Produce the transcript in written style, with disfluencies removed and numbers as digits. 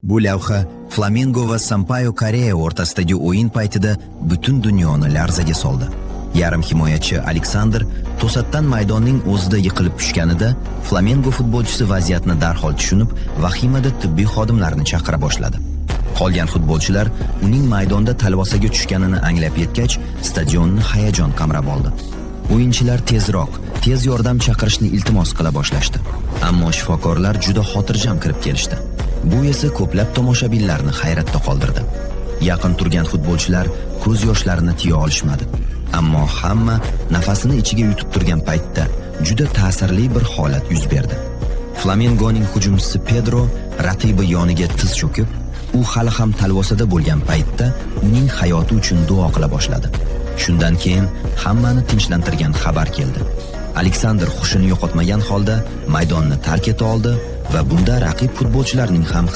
Bu lavha Flamengo va Sampaio Koreya o'rtasidagi o'yin paytida butun dunyoni larzaga soldi. Yarim himoyachi Aleksandr to'satdan maydonning o'zida yiqilib tushganida Flamengo futbolchisi vaziyatni darhol tushunib, vahimada tibbiy xodimlarni chaqira boshladi. Qolgan futbolchilar uning maydonda talvasaga tushganini anglab yetgach, stadionni hayajon qamrab oldi. O'yinchilar tez yordam chaqirishni iltimos qila boshlashdi. Ammo shifokorlar juda xotirjam kirib kelishdi. Bu esa ko'plab tomoshabinlarni hayratda qoldirdi. Yaqin turgan futbolchilar ko'z yoshlarini tiya olishmadi. Ammo hamma nafasini ichiga yutib turgan paytda juda ta'sirli bir holat yuz berdi. Flamengoning hujumchisi Pedro raqibi yoniga tiz cho'kib, u hali ham talvosada bo'lgan paytda uning hayoti uchun duo qila boshladi. Shundan keyin hammani tinchlantirgan xabar keldi. Aleksandr hushini yo'qotmagan holda maydonni tark eta oldi va bunda raqib futbolchilarning ham